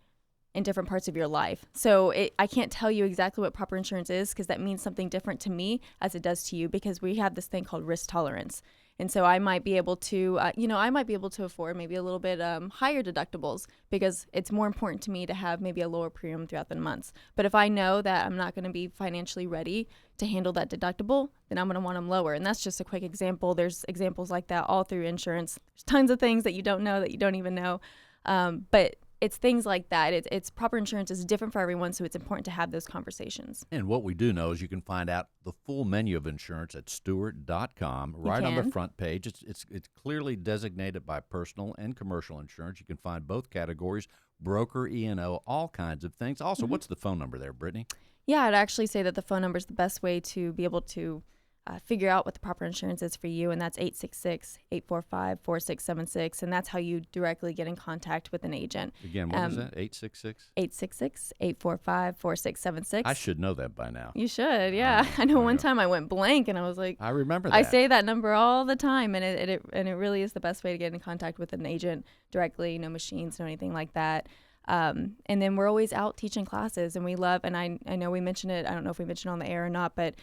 in different parts of your life. So I can't tell you exactly what proper insurance is, because that means something different to me as it does to you, because we have this thing called risk tolerance. And so I might be able to, I might be able to afford maybe a little bit higher deductibles, because it's more important to me to have maybe a lower premium throughout the months. But if I know that I'm not going to be financially ready to handle that deductible, then I'm going to want them lower. And that's just a quick example. There's examples like that all through insurance. There's tons of things that you don't know that you don't even know. But it's things like that. It's proper insurance is different for everyone, so it's important to have those conversations.
And what we do know is you can find out the full menu of insurance at Stewart.com, right on the front page. It's clearly designated by personal and commercial insurance. You can find both categories, broker, E&O, all kinds of things. Also, what's the phone number there, Brittany?
Yeah, I'd actually say that the phone number is the best way to be able to figure out what the proper insurance is for you, and that's 866-845-4676, and that's how you directly get in contact with an agent.
Again, what is that, 866?
866-845-4676.
I should know that by now.
You should, yeah. I know one time I went blank, and I was like,
I remember that.
I say that number all the time, and it really is the best way to get in contact with an agent directly, no machines, no anything like that. And then we're always out teaching classes, and we love, and I know we mentioned it, I don't know if we mentioned it on the air or not, but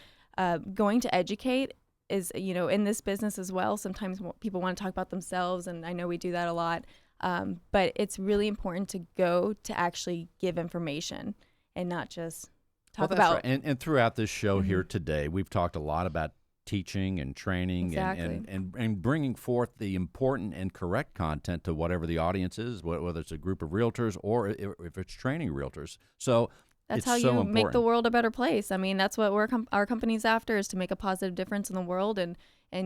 going to educate is, in this business as well. Sometimes people want to talk about themselves, and I know we do that a lot. But it's really important to go to actually give information and not just talk about.
Right. And throughout this show here today, we've talked a lot about teaching and training and bringing forth the important and correct content to whatever the audience is, whether it's a group of realtors or if it's training realtors. So
that's
it's
how
so
you
important.
make the world a better place. I mean, that's what our company's after, is to make a positive difference in the world. And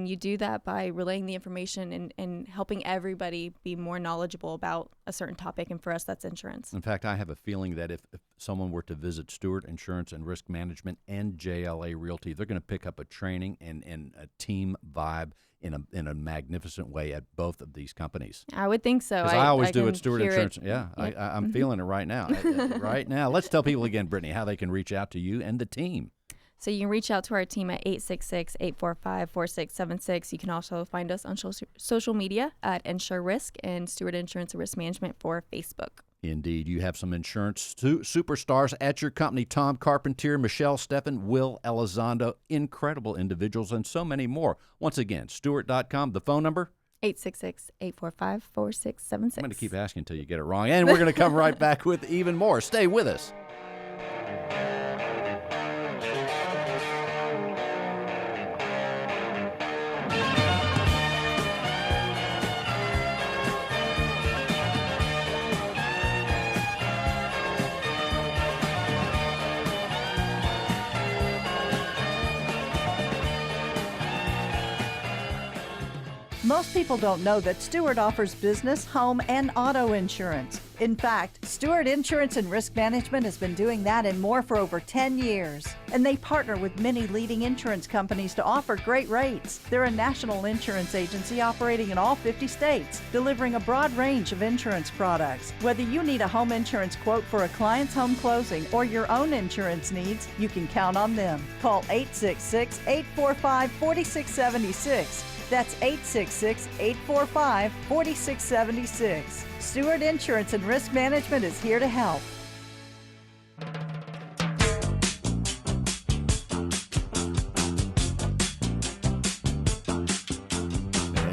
you do that by relaying the information and helping everybody be more knowledgeable about a certain topic. And for us, that's insurance.
In fact, I have a feeling that if someone were to visit Stewart Insurance and Risk Management and JLA Realty, they're going to pick up a training and a team vibe in a magnificent way at both of these companies.
I would think so.
Because I always do at
can
Stewart
hear
Insurance.
it.
Yeah,
Yep.
I'm feeling it right now. Right now. Let's tell people again, Brittany, how they can reach out to you and the team.
So you can reach out to our team at 866-845-4676. You can also find us on social media at Insure Risk and Stewart Insurance and Risk Management for Facebook.
Indeed. You have some insurance superstars at your company: Tom Carpentier, Michelle Steffen, Will Elizondo, incredible individuals, and so many more. Once again, Stewart.com, the phone number?
866-845-4676.
I'm going to keep asking until you get it wrong, and we're going to come right back with even more. Stay with us.
Most people don't know that Stewart offers business, home, and auto insurance. In fact, Stewart Insurance and Risk Management has been doing that and more for over 10 years. And they partner with many leading insurance companies to offer great rates. They're a national insurance agency operating in all 50 states, delivering a broad range of insurance products. Whether you need a home insurance quote for a client's home closing or your own insurance needs, you can count on them. Call 866-845-4676. That's 866-845-4676. Stewart Insurance and Risk Management is here to help.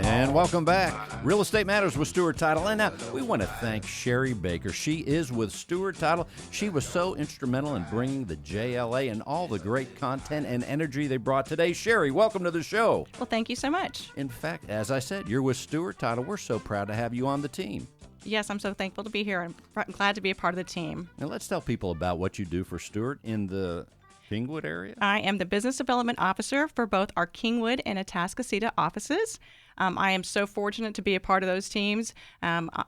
And welcome back. Real Estate Matters with Stewart Title. And now we want to thank Sherry Baker. She is with Stewart Title. She was so instrumental in bringing the JLA and all the great content and energy they brought today. Sherry, welcome to the show.
Well, thank you so much.
In fact, as I said, you're with Stewart Title. We're so proud to have you on the team.
Yes, I'm so thankful to be here. I'm glad to be a part of the team.
Now let's tell people about what you do for Stewart in the Kingwood area.
I am the Business Development Officer for both our Kingwood and Atascocita offices. I am so fortunate to be a part of those teams.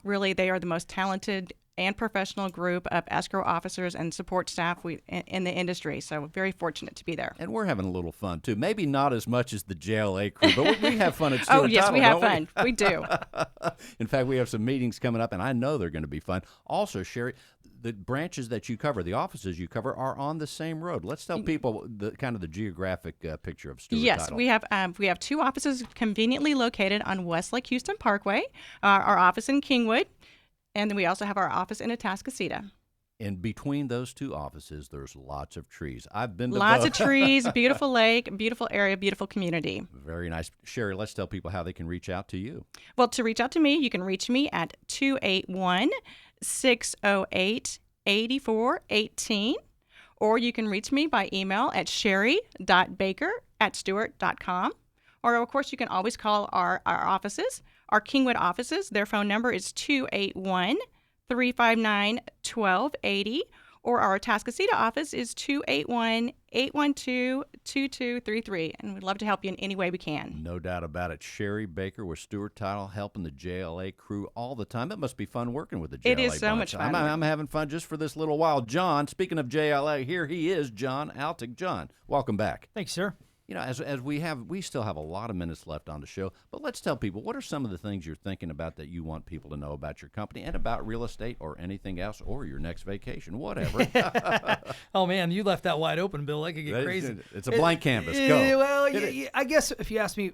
Really, they are the most talented and professional group of escrow officers and support staff in the industry. So very fortunate to be there.
And we're having a little fun, too. Maybe not as much as the JLA crew, but we have fun at Stewart
Oh, yes,
Title,
we have
don't
fun. We do.
In fact, we have some meetings coming up, and I know they're going to be fun. Also, Sherry, the branches that you cover, the offices you cover, are on the same road. Let's tell people the kind of the geographic picture of Stewart
Yes,
Title.
we have two offices conveniently located on Westlake Houston Parkway. Our office in Kingwood, and then we also have our office in Atascocita.
And between those two offices, there's lots of trees. I've been to
Lots
both.
of trees, beautiful lake, beautiful area, beautiful community.
Very nice. Sherry, let's tell people how they can reach out to you.
Well, to reach out to me, you can reach me at 281-608-8418, or you can reach me by email at sherry.baker@stewart.com. Or, of course, you can always call our offices, our Kingwood offices. Their phone number is 281-359-1280, or our Atascocita office is 281-812-2233, and we'd love to help you in any way we can.
No doubt about it. Sherry Baker with Stewart Title, helping the JLA crew all the time. It must be fun working with the JLA
It is so
bunch.
much fun.
I'm having fun just for this little while. John, speaking of JLA, here he is, John Altic. John, welcome back.
Thanks, sir.
You know, as we still have a lot of minutes left on the show, but let's tell people, what are some of the things you're thinking about that you want people to know about your company and about real estate or anything else, or your next vacation, whatever.
Oh man, you left that wide open, Bill. I could get crazy.
It's a blank canvas. Go.
Well, I guess if you ask me,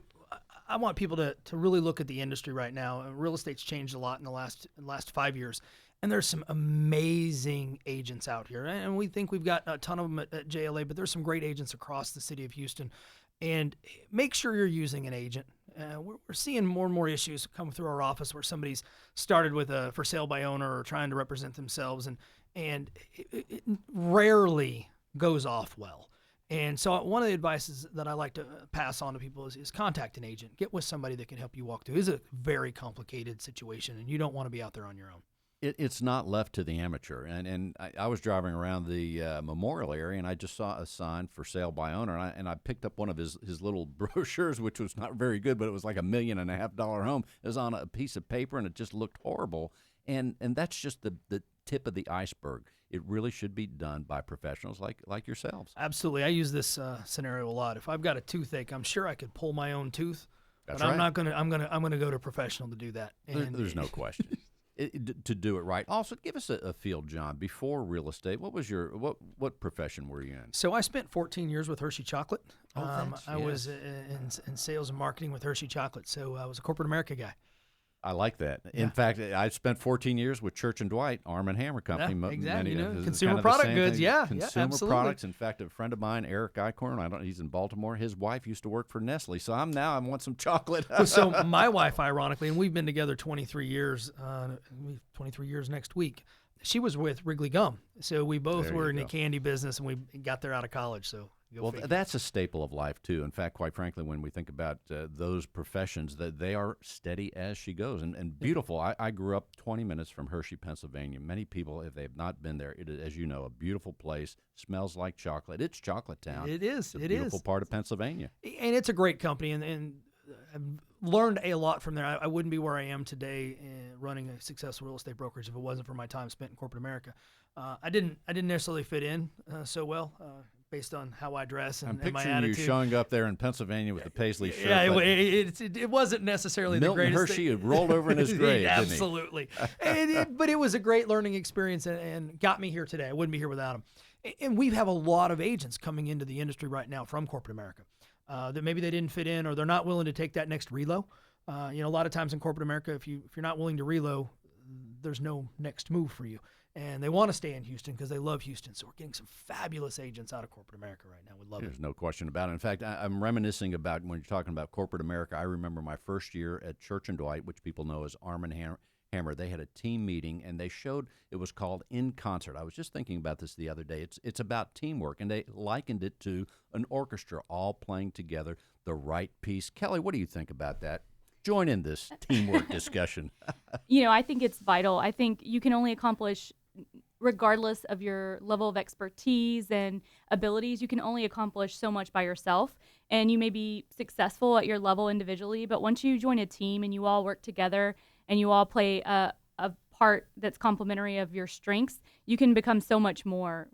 I want people to really look at the industry right now. Real estate's changed a lot in the last 5 years. And there's some amazing agents out here. And we think we've got a ton of them at JLA, but there's some great agents across the city of Houston. And make sure you're using an agent. We're seeing more and more issues come through our office where somebody's started with a for sale by owner or trying to represent themselves, and it rarely goes off well. And so one of the advices that I like to pass on to people is contact an agent. Get with somebody that can help you walk through. It's a very complicated situation, and you don't want to be out there on your own.
It's not left to the amateur. And I was driving around the Memorial area, and I just saw a sign for sale by owner, and I picked up one of his little brochures, which was not very good, but it was like $1.5 million home. It was on a piece of paper, and it just looked horrible. And that's just the tip of the iceberg. It really should be done by professionals like yourselves.
Absolutely. I use this scenario a lot. If I've got a toothache, I'm sure I could pull my own tooth.
That's
but
right.
I'm not gonna. I'm gonna go to a professional to do that. And
There's no question. To do it right. Also, give us a feel, John. Before real estate, what was your what profession were you in?
So I spent 14 years with Hershey Chocolate. I was
yes.
in sales and marketing with Hershey Chocolate. So I was a corporate America guy.
I like that.
Yeah.
In fact, I spent 14 years with Church and Dwight, Arm and Hammer Company.
Yeah, exactly.
It's
Consumer
kind of the
product
same
goods.
thing.
Yeah,
Consumer
absolutely.
products. In fact, a friend of mine, Eric Eichhorn, he's in Baltimore. His wife used to work for Nestle. So I want some chocolate.
So my wife, ironically, and we've been together 23 years. 23 years next week. She was with Wrigley Gum. So we both were in the candy business, and we got there out of college. So.
Well, that's a staple of life, too. In fact, quite frankly, when we think about those professions, that they are steady as she goes and beautiful. I grew up 20 minutes from Hershey, Pennsylvania. Many people, if they have not been there, it is, as you know, a beautiful place. Smells like chocolate. It's Chocolate Town.
It is.
It's a beautiful part of Pennsylvania.
And it's a great company, and I've learned a lot from there. I wouldn't be where I am today running a successful real estate brokerage if it wasn't for my time spent in corporate America. I didn't necessarily fit in so well. Based on how I dress and my attitude.
I'm picturing you showing up there in Pennsylvania with the paisley shirt.
Yeah, it wasn't necessarily
Milton
the greatest
Hershey had rolled over in his grave,
yeah,
didn't he?
absolutely. But it was a great learning experience and got me here today. I wouldn't be here without him. And we have a lot of agents coming into the industry right now from corporate America that maybe they didn't fit in or they're not willing to take that next relo. A lot of times in corporate America, if you're not willing to relo, there's no next move for you. And they want to stay in Houston because they love Houston. So we're getting some fabulous agents out of corporate America right now. We love it.
There's no question about it. In fact, I'm reminiscing about when you're talking about corporate America. I remember my first year at Church and Dwight, which people know as Arm and Hammer. They had a team meeting, and they showed it was called In Concert. I was just thinking about this the other day. It's about teamwork, and they likened it to an orchestra all playing together the right piece. Kelly, what do you think about that? Join in this teamwork discussion.
I think it's vital. I think you can only accomplish, regardless of your level of expertise and abilities, you can only accomplish so much by yourself. And you may be successful at your level individually, but once you join a team and you all work together and you all play a part that's complementary of your strengths, you can become so much more,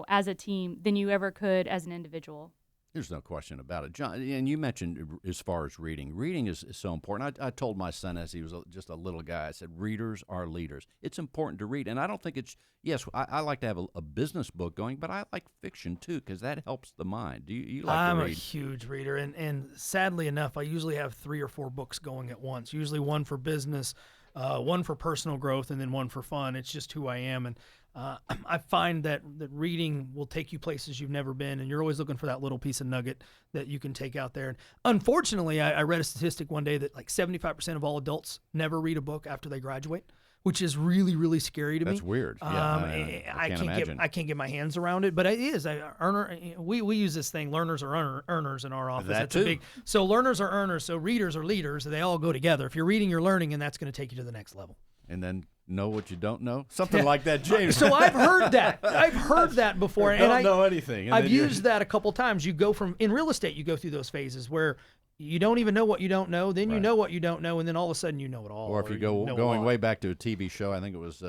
as a team than you ever could as an individual.
There's no question about it. John, and you mentioned as far as reading. Reading is so important. I told my son as he was just a little guy, I said, readers are leaders. It's important to read. And I don't think it's, yes, I like to have a business book going, but I like fiction too because that helps the mind. Do you like to read?
I'm a huge reader. And sadly enough, I usually have 3 or 4 books going at once, usually one for business, one for personal growth, and then one for fun. It's just who I am. And I find that reading will take you places you've never been, and you're always looking for that little piece of nugget that you can take out there. And unfortunately, I read a statistic one day that like 75% of all adults never read a book after they graduate, which is really, really scary to me.
That's weird. Yeah, I can't imagine.
I can't get my hands around it, but it is. We use this thing, learners are earners in our office.
That
That's
too.
So learners are earners, so readers are leaders. They all go together. If you're reading, you're learning, and that's going to take you to the next level.
And then know what you don't know? Something like that, James.
So I've heard that. I've heard that before.
Don't know anything. And
I've
then you're-
used that a couple times. You go from, in real estate, you go through those phases where you don't even know what you don't know, then you
Right.
know what you don't know, and then all of a sudden you know it all.
Or if you
know
go
a
going
lot.
way back to a TV show, I think it was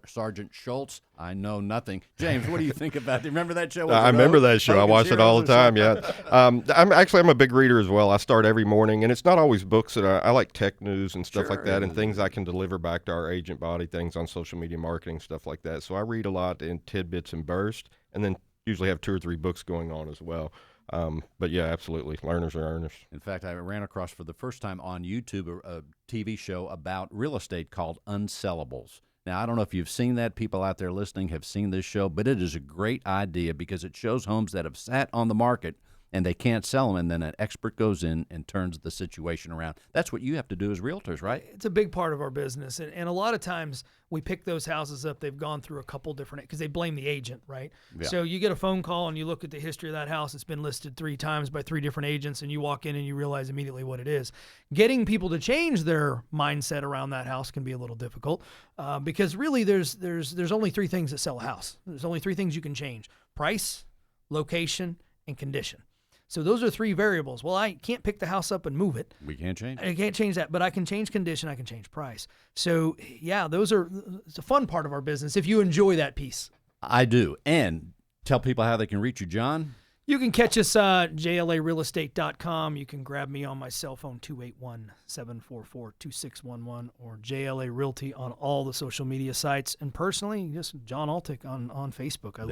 Sergeant Schultz. I know nothing. James, what do you think about it? Remember that show? Was
I
it
remember
Oak?
that show. I
Oak
watch it all the
Heroes or
time.
something?
Yeah. I'm a big reader as well. I start every morning, and it's not always books that I like tech news and stuff like
Sure.
that, and things I can deliver back to our agent body, things on social media marketing, stuff like that. So I read a lot in tidbits and bursts, and then usually have 2 or 3 books going on as well. But yeah, absolutely, learners are earners.
In fact, I ran across for the first time on YouTube a TV show about real estate called Unsellables. Now, I don't know if you've seen that. People out there listening have seen this show, but it is a great idea because it shows homes that have sat on the market and they can't sell them, and then an expert goes in and turns the situation around. That's what you have to do as realtors, right?
It's a big part of our business. And a lot of times we pick those houses up, they've gone through a couple different, because they blame the agent, right?
Yeah.
So you get a phone call and you look at the history of that house. It's been listed 3 times by 3 different agents, and you walk in and you realize immediately what it is. Getting people to change their mindset around that house can be a little difficult because really there's only 3 things that sell a house. There's only 3 things you can change: price, location, and condition. So those are 3 variables. Well, I can't pick the house up and move it.
We can't change it.
I can't change that, but I can change condition. I can change price. So yeah, it's a fun part of our business if you enjoy that piece.
I do. And tell people how they can reach you, John.
You can catch us at JLARealestate.com. You can grab me on my cell phone, 281-744-2611, or JLA Realty on all the social media sites. And personally, just John Altic on Facebook. I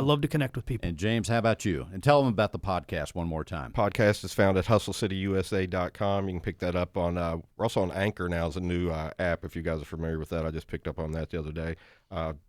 love to connect with people.
And James, how about you? And tell them about the podcast one more time.
Podcast is found at hustleCityUSA.com. You can pick that up on, we're also on Anchor now as a new app, if you guys are familiar with that. I just picked up on that the other day.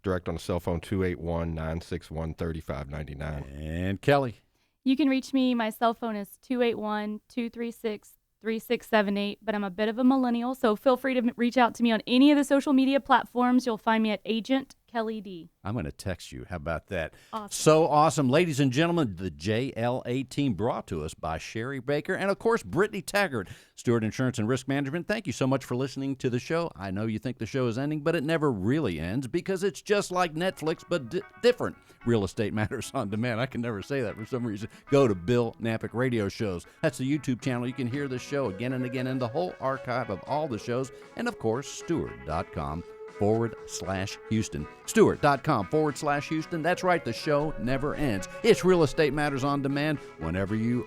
Direct on the cell phone, 281-961-3599.
And Kelly.
You can reach me. My cell phone is 281-236-3678, but I'm a bit of a millennial, so feel free to reach out to me on any of the social media platforms. You'll find me at Agent Kelly D.
I'm going to text you. How about that?
Awesome.
So awesome. Ladies and gentlemen, the JLA team brought to us by Sherry Baker and, of course, Brittany Taggart, Stewart Insurance and Risk Management. Thank you so much for listening to the show. I know you think the show is ending, but it never really ends because it's just like Netflix, but different. Real Estate Matters on Demand. I can never say that for some reason. Go to Bill Napick Radio Shows. That's the YouTube channel. You can hear the show again and again and the whole archive of all the shows. And, of course, Stewart.com/Houston. Stewart.com/Houston. That's right, the show never ends. It's Real Estate Matters on Demand whenever you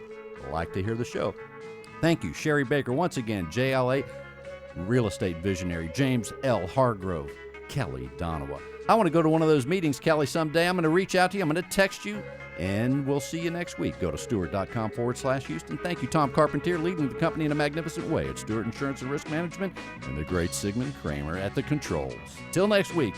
like to hear the show. Thank you, Sherry Baker. Once again, JLA Real Estate Visionary, James L. Hargrove, Kelly Donawa. I want to go to one of those meetings, Kelly, someday. I'm going to reach out to you. I'm going to text you, and we'll see you next week. Go to Stewart.com/Houston. Thank you, Tom Carpentier, leading the company in a magnificent way at Stewart Insurance and Risk Management, and the great Sigmund Kramer at the controls. Till next week,